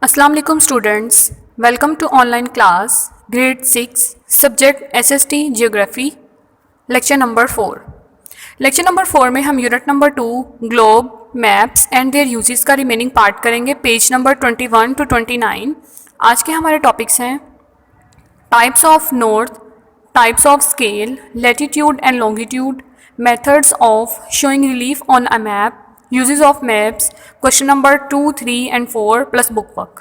अस्सलाम वालेकुम students, welcome to online class grade 6 subject SST geography lecture number 4। Lecture number 4 में हम unit number 2 globe maps and their uses का remaining part करेंगे, page number 21 to 29। आज के हमारे टॉपिक्स हैं types of north, types of scale, latitude and longitude, methods of showing relief on a map, uses of maps, question number 2, 3 and 4 plus book work.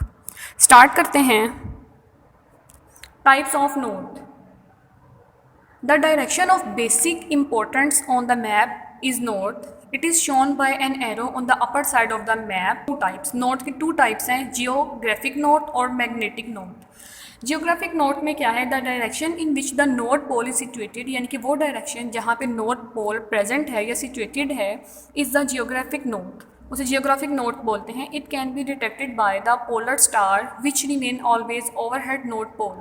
Start करते हैं। Types of north. The direction of basic importance on the map is north. It is shown by an arrow on the upper side of the map. Two types. North के two types हैं, geographic north और magnetic north. Geographic north में क्या है? The direction in which the north pole is situated, यानी कि वो direction जहाँ पे नॉर्थ पोल प्रेजेंट है या सिचुएटेड है, इज़ द जियोग्राफिक नॉर्थ। उसे जियोग्राफिक नॉर्थ बोलते हैं। It can be detected by the polar star which remain always overhead north pole.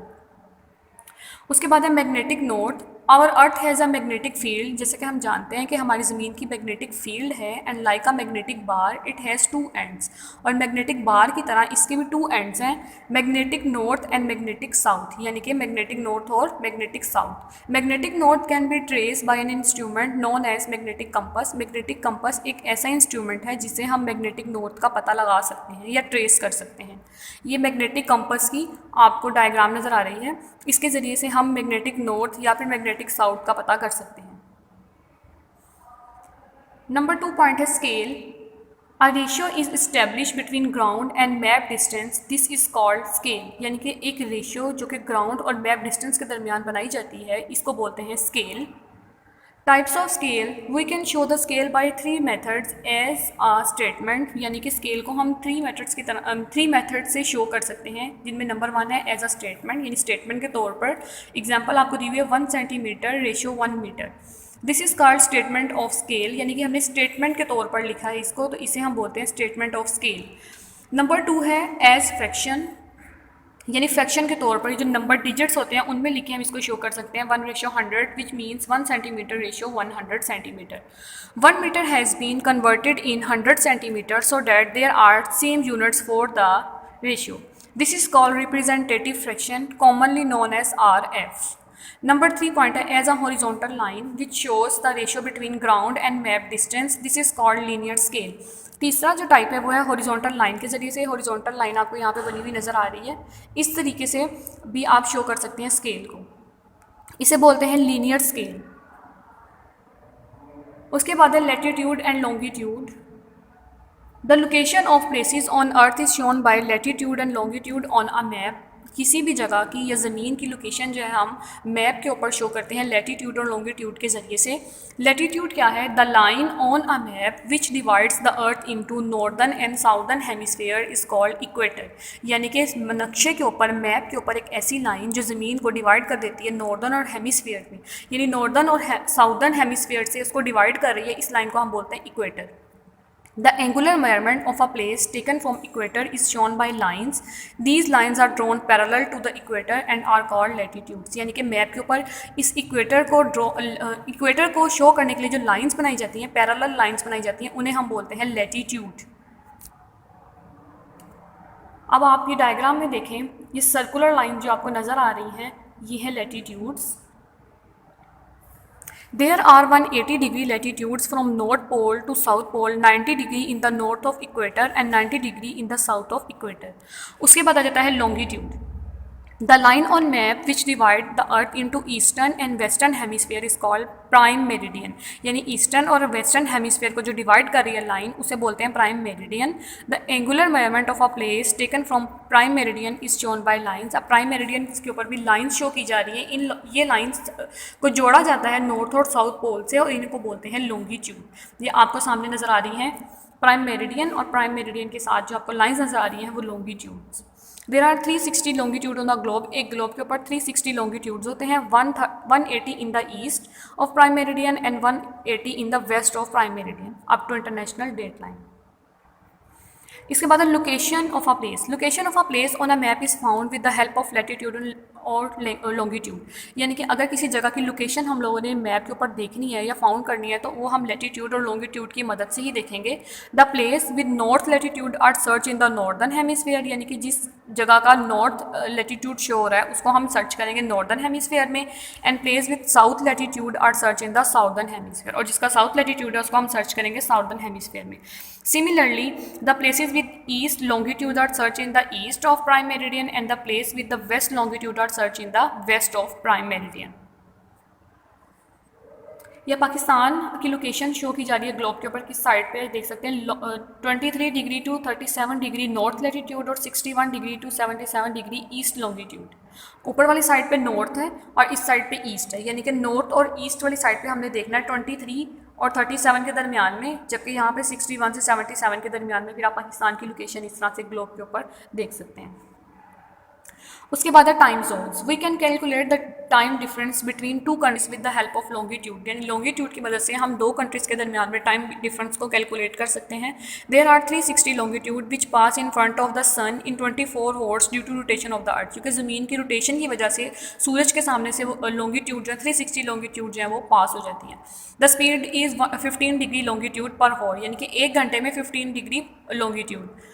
उसके बाद है magnetic north. Our earth has a magnetic field, जैसे कि हम जानते हैं कि हमारी ज़मीन की मैग्नेटिक फील्ड है। And like a magnetic bar it has two ends, और मैग्नेटिक बार की तरह इसके भी टू एंड्स हैं, magnetic north and magnetic south, यानी कि मैग्नेटिक नॉर्थ और magnetic south. Magnetic north can be trace by an instrument known as magnetic compass. Magnetic compass एक ऐसा इंस्ट्रूमेंट है जिससे हम मैग्नेटिक नॉर्थ का पता लगा सकते हैं या ट्रेस कर सकते हैं। ये मैग्नेटिक कंपस की आपको डायग्राम नज़र आ रही है, इसके ज़रिए से हम मैग्नेटिक नॉर्थ या फिर मैग्नेटिक साउथ का पता कर सकते हैं। नंबर 2 पॉइंट है scale. A ratio is establish between ground and map distance, this is called scale. यानी कि एक रेशियो जो कि ग्राउंड और मैप डिस्टेंस के दरमियान बनाई जाती है, इसको बोलते हैं scale. Types of scale. We can show the scale by 3 methods as a statement, यानी कि स्केल को हम 3 मेथड्स की तरह 3 मेथड से शो कर सकते हैं, जिनमें नंबर 1 है एज अ स्टेटमेंट, यानी स्टेटमेंट के तौर पर। एग्जाम्पल आपको दी हुई है 1 centimetre ratio 1 metre. This is called statement of scale, यानी कि हमने स्टेटमेंट के तौर पर लिखा है इसको, तो इसे हम बोलते हैं स्टेटमेंट ऑफ स्केल। नंबर 2 है एज फ्रैक्शन, यानी फ्रैक्शन के तौर पर जो नंबर डिजिट्स होते हैं उनमें लिखे हम इसको शो कर सकते हैं। 1:100 which means 1 centimetre ratio 100 centimetre. 1 metre has been converted in 100 centimetre so that there are same units for the ratio. This is called representative fraction, commonly known as RF। Number 3 point है as a horizontal line which shows the ratio between ground and map distance, this is called linear scale. तीसरा जो type है वो है horizontal line के ज़रिए से। Horizontal line आपको यहाँ पे बनी हुई नज़र आ रही है, इस तरीके से भी आप शो कर सकते हैं स्केल को, इसे बोलते हैं लीनियर स्केल। उसके बाद है latitude and longitude. The location of places on earth is shown by latitude and longitude on a map. किसी भी जगह की या ज़मीन की लोकेशन जो है हम मैप के ऊपर शो करते हैं लैटिट्यूड और लॉन्गिट्यूड के ज़रिए से। लैटिट्यूड क्या है? The line on a map which divides the earth into northern and southern hemisphere is called equator. यानी कि इस नक्शे के ऊपर, मैप के ऊपर एक ऐसी लाइन जो ज़मीन को डिवाइड कर देती है नॉर्दर्न और हेमिस्फीयर में, यानी नॉर्दर्न और साउदर्न हेमिस्फीयर से उसको डिवाइड कर रही है, इस लाइन को हम बोलते हैं equator. The angular measurement of a place taken from equator is shown by lines. These lines are drawn parallel to the equator and are called latitudes. यानी कि मैप के ऊपर इस इक्वेटर को शो करने के लिए जो लाइंस बनाई जाती हैं, पैरेलल लाइंस बनाई जाती हैं, उन्हें हम बोलते हैं लैटिट्यूड। अब आप ये डायग्राम में देखें, ये सर्कुलर लाइन जो आपको नज़र आ रही हैं, ये है latitudes. There are 180-degree latitudes from North Pole to South Pole, 90 degree in the north of equator and 90 degree in the south of equator. उसके बाद आ जाता है longitude. The line on map which divide the earth into eastern and western hemisphere is called prime meridian. यानी eastern और western hemisphere को जो divide कर रही है लाइन, उसे बोलते हैं prime meridian. The angular measurement of a place taken from prime meridian is shown by lines. अब प्राइम मेरिडियन के ऊपर भी लाइंस शो की जा रही है, ये लाइंस को जोड़ा जाता है नॉर्थ और साउथ पोल से, और इनको बोलते हैं लॉन्गिट्यूड। ये आपको सामने नज़र आ रही हैं प्राइम मेरिडियन, और प्राइम मेरिडियन के साथ जो आपको लाइंस नज़र आ रही हैं वो longitudes. There are 360 longitude on the globe. एक ग्लोब के ऊपर 360 लॉन्गिट्यूड्स होते हैं। 180 in the east of prime meridian and 180 in the west of prime meridian up to international date line. इसके बाद location of a place. Location of a place on a map is found with the help of latitude और longitude. यानी कि अगर किसी जगह की location हम लोगों ने मैप के ऊपर देखनी है या फाउंड करनी है तो वो हम लैटिट्यूड और लॉन्गिट्यूड की मदद से ही देखेंगे। The place with north latitude are search in the northern hemisphere, यानी कि जिस जगह का नॉर्थ लैटिट्यूड शो हो रहा है उसको हम सर्च करेंगे नॉर्दर्न हेमिसफेयर में। And place with south latitude are search in the southern hemisphere, और जिसका साउथ लैटिट्यूड है उसको हम सर्च करेंगे साउदर्न हेमिसफेयर में। Similarly, the places with east longitude are searched in the east of prime meridian and the place with the west longitude are searched in the west of prime meridian. यह पाकिस्तान की location show की जा रही है globe के ऊपर, किस side पे देख सकते हैं 23 degree to 37 degree north latitude और 61 degree to 77 degree east longitude. ऊपर वाली साइड पे नॉर्थ है और इस साइड पे ईस्ट है, यानी कि नॉर्थ और ईस्ट वाली साइड पे हमने देखना है 23 और 37 के दरमियान में, जबकि यहाँ पे 61 से 77 के दरमियान में। फिर आप पाकिस्तान की लोकेशन इस तरह से ग्लोब के ऊपर देख सकते हैं। उसके बाद है time zones. We can calculate the time difference between two countries with the help of longitude, यानी लॉन्गिट्यूड की मदद से हम दो कंट्रीज के दरमियान में टाइम डिफरेंस को कैलकुलेट कर सकते हैं। There are 360 longitude which pass in front of the sun in 24 hours due to rotation of the earth, क्योंकि ज़मीन की रोटेशन की वजह से सूरज के सामने से वो लॉन्गिट्यूड जो है 360 लॉन्गिट्यूड जो है वो पास हो जाती हैं। The speed is 15 degree longitude पर हॉर, यानी कि 1 घंटे में 15 degree longitude.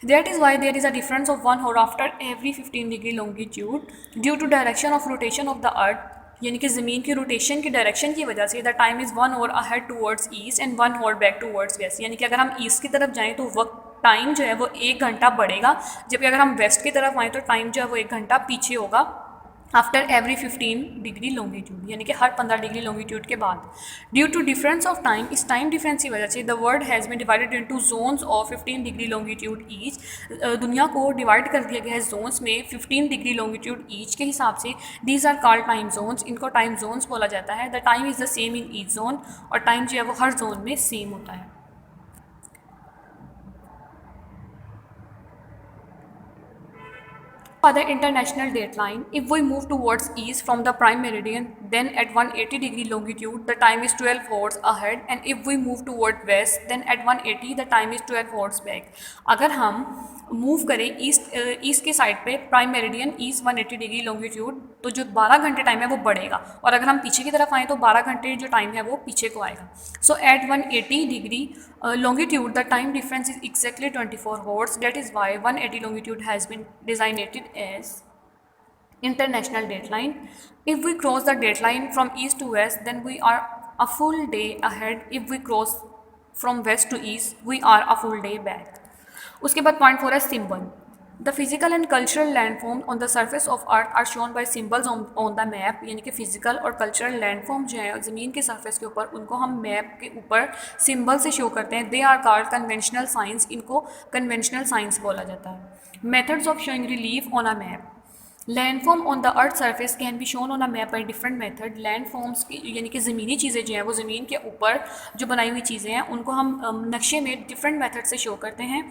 That is why there is a difference of 1 hour after every 15 degree longitude due to direction of rotation of the earth, यानी कि ज़मीन की रोटेशन की डायरेक्शन की वजह से the time is 1 hour ahead towards east and 1 hour back towards west, यानी कि अगर हम ईस्ट की तरफ जाएँ तो वक्त टाइम जो है वो 1 घंटा बढ़ेगा, जबकि अगर हम वेस्ट की तरफ आएँ तो टाइम जो है वो 1 घंटा पीछे होगा आफ्टर एवरी 15 डिग्री लॉन्गिट्यूड, यानी कि हर 15 डिग्री लॉन्गिट्यूड के बाद। Due to difference of time, इस टाइम डिफरेंस की वजह से the world has been divided into zones of 15 degree longitude each. दुनिया को डिवाइड कर दिया गया है जोन्स में 15 डिग्री लॉन्गिट्यूड ईच के हिसाब से। These are called time zones, इनको टाइम जोन्स बोला जाता है। The time is the same in each zone, और टाइम जो है वो हर जोन में सेम होता है। For the international dateline, if we move towards east from the prime meridian, then at 180 degree longitude, the time is 12 hours ahead, and if we move toward west, then at 180 the time is 12 hours back. अगर हम move करें east के side पे prime meridian east 180 degree longitude, तो जो 12 घंटे time है वो बढ़ेगा, और अगर हम पीछे की तरफ आएँ तो 12 घंटे जो टाइम है वो पीछे को आएगा। So at 180 degree longitude the time difference is exactly 24 hours. That is why 180 longitude has been designated as international dateline. If we cross the dateline from east to west, then we are a full day ahead. If we cross from west to east, we are a full day back. उसके बाद point 4 है symbol. The physical and cultural landform on the surface of earth are shown by symbols on the map, यानी कि physical और cultural landform जो है ज़मीन के सर्फेस के ऊपर, उनको हम मैप के ऊपर सिंबल से शो करते हैं। They are called conventional signs, इनको कन्वेंशनल साइंस बोला जाता है। Methods of showing relief on a map. Landform on the earth surface can be shown on a map by different method. Landforms की यानी कि ज़मीनी चीज़ें जो हैं वो ज़मीन के ऊपर जो बनाई हुई चीज़ें हैं उनको हम नक्शे में डिफरेंट मेथड से शो करते हैं।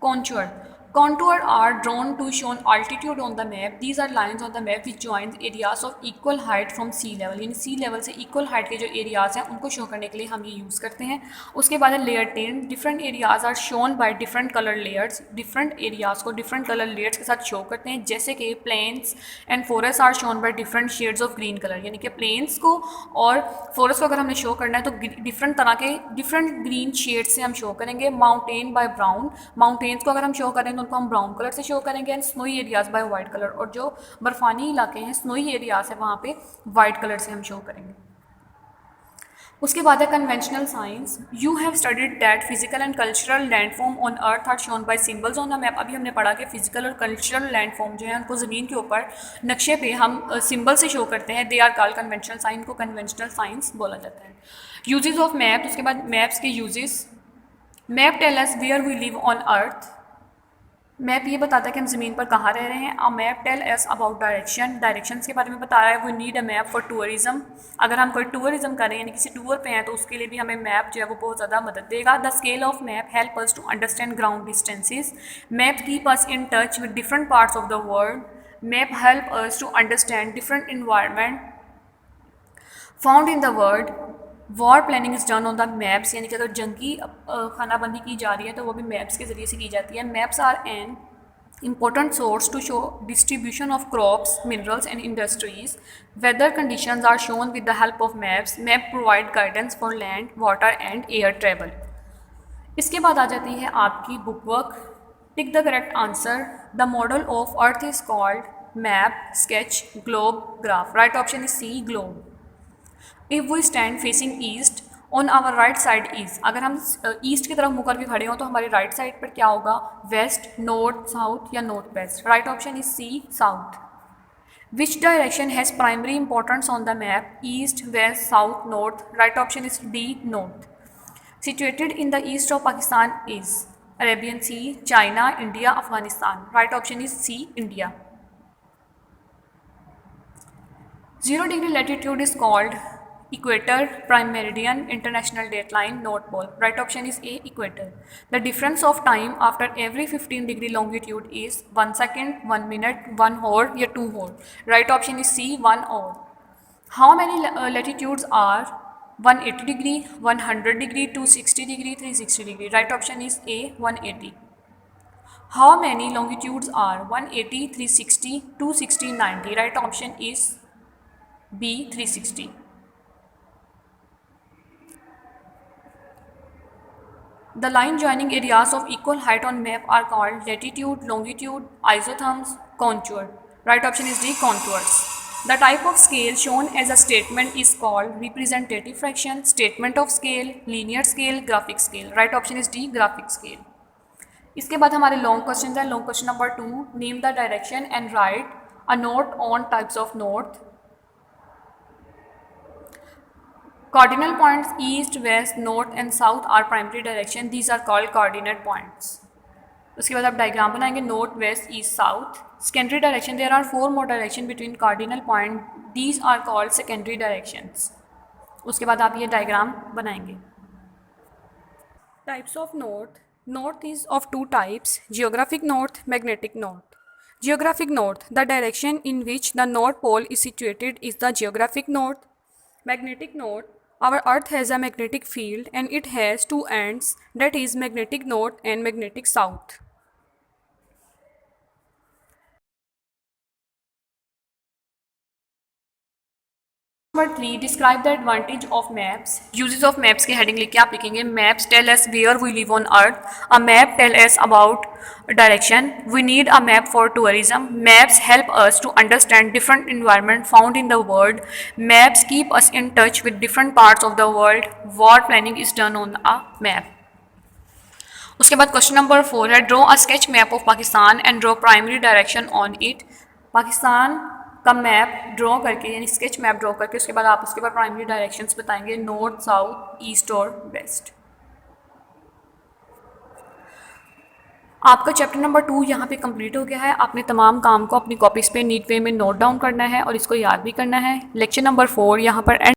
Contour. Contour are drawn to show altitude on the map. These are lines on the map which joins areas of equal height from sea level. यानी sea level से equal height के जो areas हैं उनको show करने के लिए हम ये यूज़ करते हैं। उसके बाद है layer 10. Different areas are shown by different color layers. Different areas को different color layers के साथ show करते हैं, जैसे कि plains and forests are shown by different shades of green color. यानी कि plains को और forest को अगर हमने show करना है तो different तरह के different green shades से हम show करेंगे। Mountain by brown. Mountains को अगर हम शो करें तो उनको हम ब्राउन कलर से शो करेंगे। And snowy areas by white colour, और जो बर्फानी इलाके हैं स्नोई एरियाज है वहाँ पे वाइट कलर से हम शो करेंगे। उसके बाद है conventional signs. You have studied that physical and cultural landform on earth are shown by symbols on the map. अभी हमने पढ़ा कि फिजिकल और कल्चरल लैंडफॉर्म जो है उनको ज़मीन के ऊपर नक्शे पे हम सिंबल से शो करते हैं। They are called conventional signs, को कन्वेंशनल साइंस बोला जाता है। Uses of map. उसके बाद मैप्स के uses. Map tell us where we live on earth. Map ये बताता है कि हम ज़मीन पर कहाँ रह रहे हैं। A map tell us about direction. Directions के बारे में बता रहा है। We need a map for tourism. अगर हम कोई टूरिज़्म करें यानी किसी टूर पे हैं तो उसके लिए भी हमें मैप जो है वो बहुत ज़्यादा मदद देगा। The scale of map help us to understand ground distances. Map keep us in touch with different parts of the world. Map help us to understand different environment found in the world. War planning is done on the maps, यानी कि अगर जंगी खानाबंदी की जा रही है तो वो भी मैप्स के ज़रिए से की जाती है। Maps are an important source to show distribution of crops, minerals and industries. Weather conditions are shown with the help of maps. Map provide guidance for land, water and air travel. इसके बाद आ जाती है आपकी book work. Tick the correct answer. The model of earth is called map, sketch, globe, graph. Right option is C, globe. If we stand facing east on our right side is, अगर हम east की तरफ मुँह करके खड़े हों तो हमारे राइट साइड पर क्या होगा? वेस्ट, नॉर्थ, साउथ या north west. Right option is C, south. Which direction has primary importance on the map? East, west, south, north. Right option is D, north. Situated in the east of Pakistan is Arabian sea, China, India, Afghanistan. Right option is C, India. 0 degree latitude is called equator, prime meridian, international dateline, north pole. Right option is A, equator. The difference of time after every 15-degree longitude is 1 second, 1 minute, 1 hour या 2 hour. Right option is C, 1 hour. How many latitudes are 180 degree, 100 degree, 260 degree, 360 degree? Right option is A, 180. How many longitudes are 180, 360, 260, 90? Right option is B, 360. The line joining areas of equal height on map are called latitude, longitude, isotherms, contour. Right option is D, contours. The type of scale shown as a statement is called representative fraction, statement of scale, linear scale, graphic scale. Right option is D, graphic scale. इसके बाद हमारे long question है। Long question number 2, name the direction and right a note on types of north. Cardinal points east, west, north and south are primary direction. These are called coordinate points. उसके बाद आप diagram बनाएंगे, north, west, east, south. Secondary direction, there are 4 more direction between cardinal point, these are called secondary directions. उसके बाद आप ये diagram बनाएंगे। Types of north. North is of 2 types, geographic north, magnetic north. Geographic north, the direction in which the north pole is situated is the geographic north. Magnetic north, our earth has a magnetic field and it has 2 ends, that is magnetic north and magnetic south. Number 3, describe the advantage of maps. Uses of maps के heading लिख के आप लिखेंगे maps tell us where we live on earth, a map tell us about direction, we need a map for tourism, maps help us to understand different environment found in the world, maps keep us in touch with different parts of the world, war planning is done on a map. उसके बाद question number 4 है, draw a sketch map of Pakistan and draw primary direction on it. Pakistan का map draw करके, यानी sketch map draw करके उसके बाद आप उसके बाद प्राइमरी डायरेक्शंस बताएंगे, नॉर्थ, साउथ, ईस्ट और वेस्ट। आपका चैप्टर नंबर 2 यहाँ पे कंप्लीट हो गया है। आपने तमाम काम को अपनी कॉपीज़ पे नीट वे में नोट डाउन करना है और इसको याद भी करना है। लेक्चर नंबर 4 यहाँ पर एंड